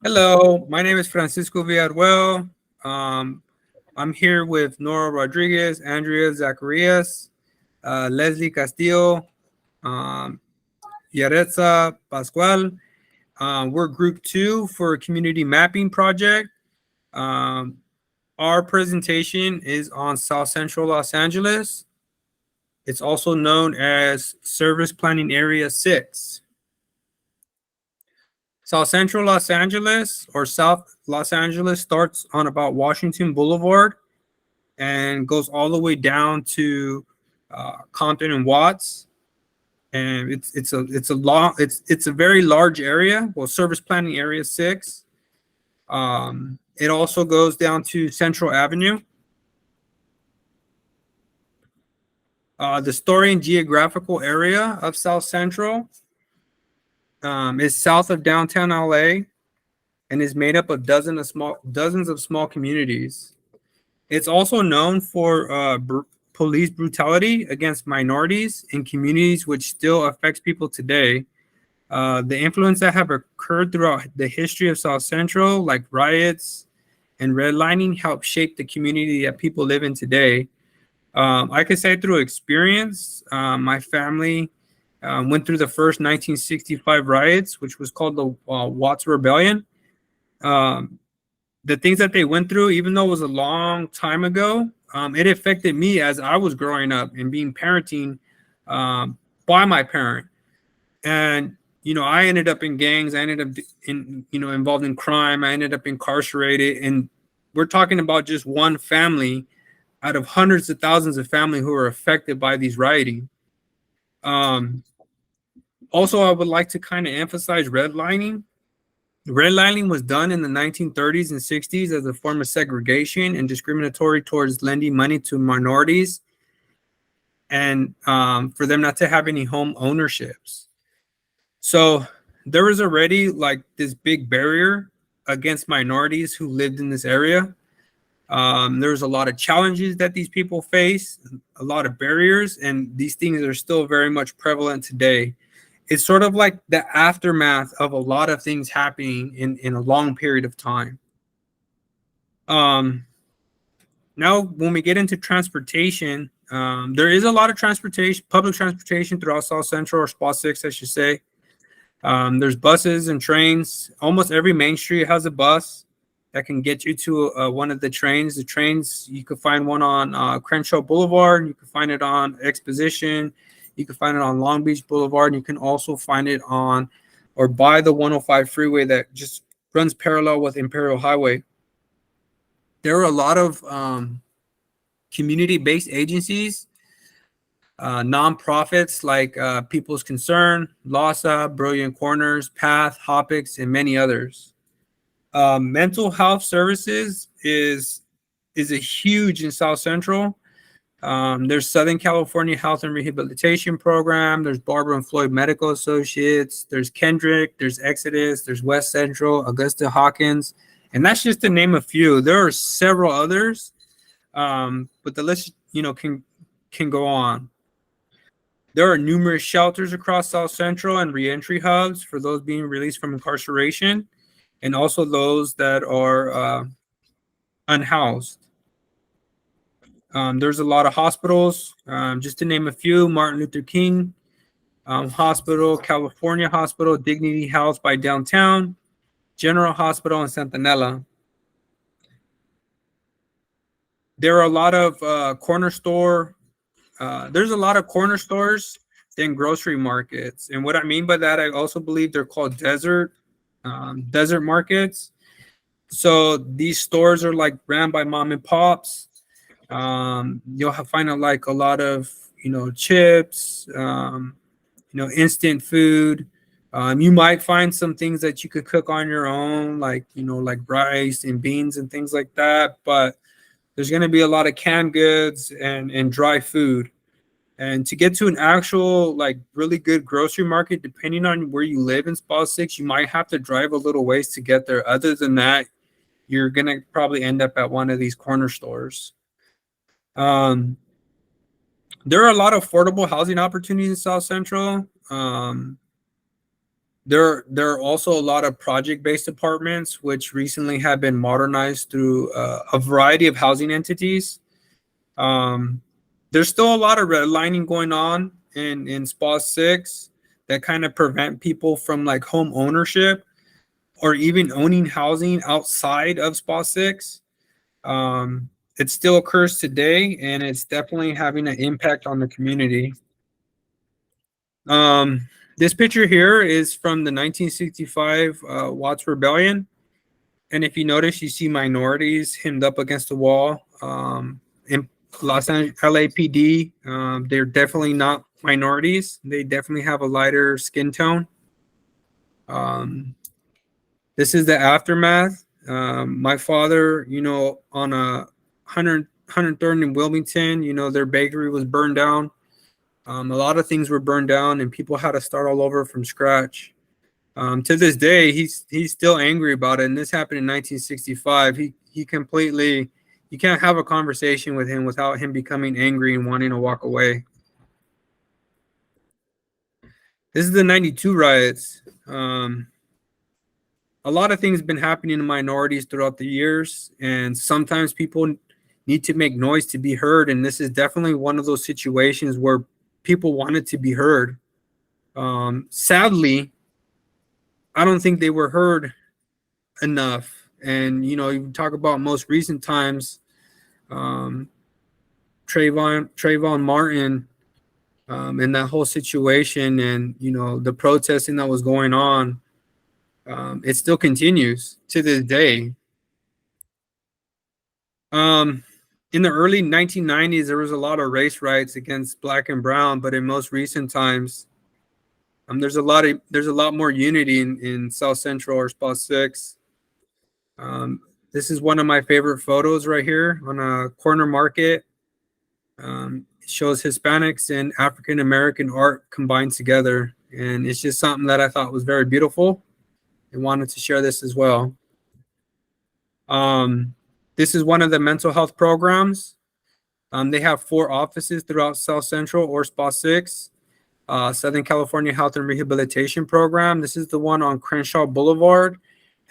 Hello, my name is Francisco Villarreal. Um, I'm here with Nora Rodriguez, Andrea Zacharias, Leslie Castillo, um, Yaretza Pascual. We're Group 2 for a community mapping project. Um, our presentation is on South Central Los Angeles. It's also known as Service Planning Area 6. South Central Los Angeles or South Los Angeles starts on about Washington Boulevard and goes all the way down to Compton and Watts. And it's a very large area. Well, Service Planning Area 6. It also goes down to Central Avenue. The story and geographical area of South Central is south of downtown LA and is made up of dozens of small communities. It's also known for police brutality against minorities in communities, which still affects people today. The influence that have occurred throughout the history of South Central, like riots and redlining, help shape the community that people live in today. I could say through experience, my family went through the first 1965 riots, which was called the Watts Rebellion. Um, the things that they went through, even though it was a long time ago, it affected me as I was growing up and being parenting by my parent. And I ended up in gangs. I ended up involved in crime. I ended up incarcerated. And we're talking about just one family out of hundreds of thousands of family who are affected by these rioting. Um, Also, I would like to kind of emphasize redlining. Redlining was done in the 1930s and 60s as a form of segregation and discriminatory towards lending money to minorities and for them not to have any home ownerships. So there was already like this big barrier against minorities who lived in this area. There's a lot of challenges that these people face, a lot of barriers, and these things are still very much prevalent today. It's sort of like the aftermath of a lot of things happening in a long period of time. Um, Now, when we get into transportation, there is a lot of transportation, public transportation throughout South Central or Spot 6, I should say. There's buses and trains. Almost every main street has a bus that can get you to one of the trains. The trains, you could find one on Crenshaw Boulevard. You can find it on Exposition. You can find it on Long Beach Boulevard. And you can also find it on or by the 105 freeway that just runs parallel with Imperial Highway. There are a lot of community-based agencies, nonprofits like People's Concern, LASA, Brilliant Corners, PATH, Hopix, and many others. Mental health services is a huge in South Central. There's Southern California Health and Rehabilitation Program. There's Barbara and Floyd Medical Associates. There's Kendrick. There's Exodus. There's West Central, Augusta Hawkins, and that's just to name a few. There are several others, but the list can go on. There are numerous shelters across South Central and reentry hubs for those being released from incarceration, and also those that are unhoused. There's a lot of hospitals, just to name a few: Martin Luther King Hospital, California Hospital, Dignity Health by Downtown, General Hospital in Santanella. There are a lot of there's a lot of corner stores than grocery markets. And what I mean by that, I also believe they're called desert markets. So these stores are like ran by mom and pops. You'll find like a lot of chips, instant food. You might find some things that you could cook on your own, like like rice and beans and things like that. But there's going to be a lot of canned goods and dry food. And to get to an actual like really good grocery market, depending on where you live in Spot 6, you might have to drive a little ways to get there. Other than that, you're going to probably end up at one of these corner stores. There are a lot of affordable housing opportunities in South Central. There are also a lot of project-based apartments, which recently have been modernized through a variety of housing entities. Um, there's still a lot of redlining going on in SPA 6 that kind of prevent people from like home ownership or even owning housing outside of SPA 6. It still occurs today, and it's definitely having an impact on the community. Um, this picture here is from the 1965 Watts Rebellion. And if you notice, you see minorities hemmed up against the wall. In Los Angeles LAPD, they're definitely not minorities. They definitely have a lighter skin tone. This is the aftermath. My father, on 103rd and Wilmington, their bakery was burned down. A lot of things were burned down, and people had to start all over from scratch. To this day, he's still angry about it, and this happened in 1965. He completely, you can't have a conversation with him without him becoming angry and wanting to walk away. This is the 92 riots. A lot of things have been happening to minorities throughout the years, and sometimes people need to make noise to be heard, and this is definitely one of those situations where people wanted to be heard. Sadly, I don't think they were heard enough. And you talk about most recent times, Trayvon Martin, and that whole situation, and the protesting that was going on. It still continues to this day. In the early 1990s, there was a lot of race riots against Black and Brown, but in most recent times, there's a lot more unity in South Central or SPA 6. This is one of my favorite photos right here on a corner market. It shows Hispanics and African American art combined together, and it's just something that I thought was very beautiful and wanted to share this as well. This is one of the mental health programs. They have 4 offices throughout South Central or SPA 6. Southern California Health and Rehabilitation Program. This is the one on Crenshaw Boulevard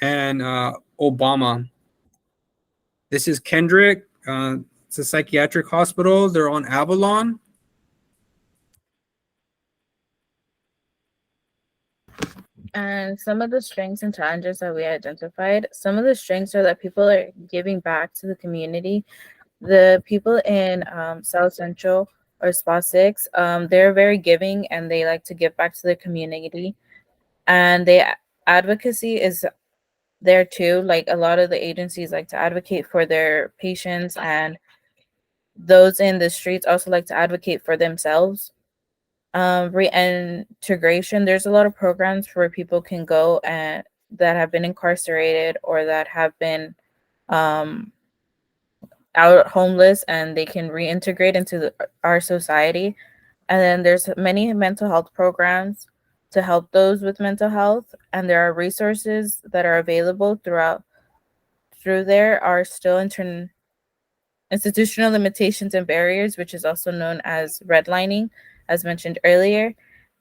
and Obama. This is Kendrick. It's a psychiatric hospital. They're on Avalon. And some of the strengths and challenges that we identified, some of the strengths are that people are giving back to the community. The people in South Central or SPA 6, they're very giving and they like to give back to the community. And advocacy is there too. Like a lot of the agencies like to advocate for their patients, and those in the streets also like to advocate for themselves. Reintegration, there's a lot of programs where people can go and that have been incarcerated or that have been um, out homeless, and they can reintegrate into our society. And then there's many mental health programs to help those with mental health, and there are resources that are available through there are still institutional limitations and barriers, which is also known as redlining, as mentioned earlier.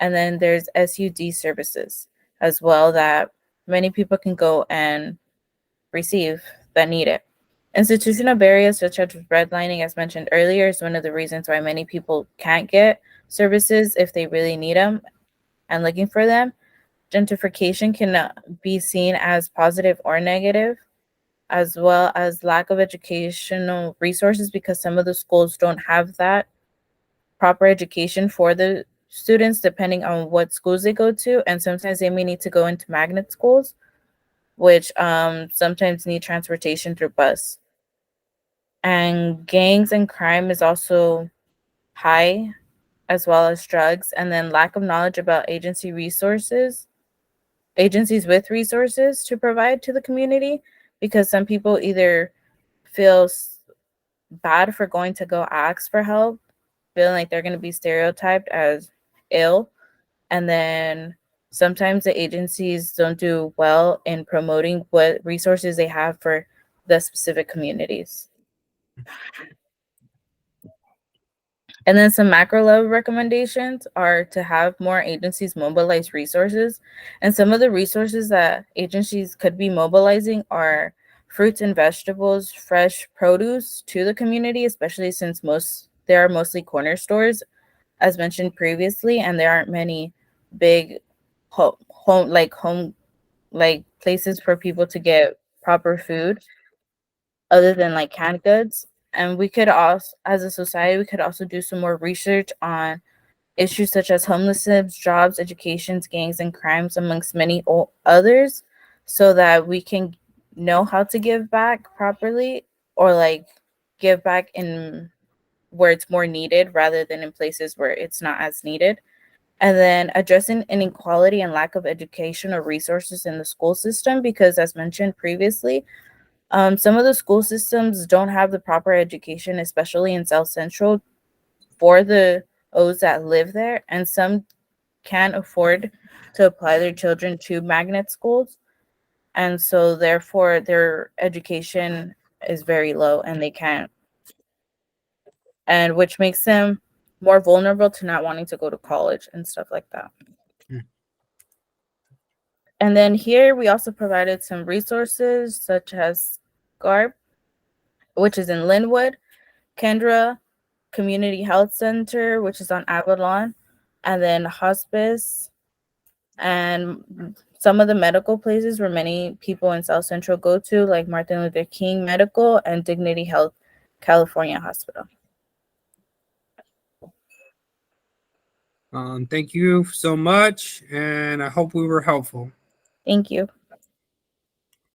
And then there's SUD services as well that many people can go and receive that need it. Institutional barriers such as redlining, as mentioned earlier, is one of the reasons why many people can't get services if they really need them and looking for them. Gentrification can be seen as positive or negative, as well as lack of educational resources because some of the schools don't have that proper education for the students depending on what schools they go to, and sometimes they may need to go into magnet schools, which sometimes need transportation through bus. And gangs and crime is also high, as well as drugs, and then lack of knowledge about agencies with resources to provide to the community, because some people either feel bad for going to go ask for help, feeling like they're going to be stereotyped as ill. And then sometimes the agencies don't do well in promoting what resources they have for the specific communities. And then some macro level recommendations are to have more agencies mobilize resources. And some of the resources that agencies could be mobilizing are fruits and vegetables, fresh produce to the community, especially since there are mostly corner stores, as mentioned previously, and there aren't many big home like places for people to get proper food other than like canned goods. And we could also, as a society, we could also do some more research on issues such as homelessness, jobs, educations, gangs, and crimes, amongst many others, so that we can know how to give back properly, or like give back in where it's more needed rather than in places where it's not as needed. And then addressing inequality and lack of education or resources in the school system, because as mentioned previously, some of the school systems don't have the proper education, especially in South Central, for the O's that live there, and some can't afford to apply their children to magnet schools. And so, therefore, their education is very low and they can't, and which makes them more vulnerable to not wanting to go to college and stuff like that. Mm. And then here we also provided some resources such as GARP, which is in Linwood, Kendra Community Health Center, which is on Avalon, and then hospice, and some of the medical places where many people in South Central go to, like Martin Luther King Medical and Dignity Health California Hospital. Thank you so much, and I hope we were helpful. Thank you.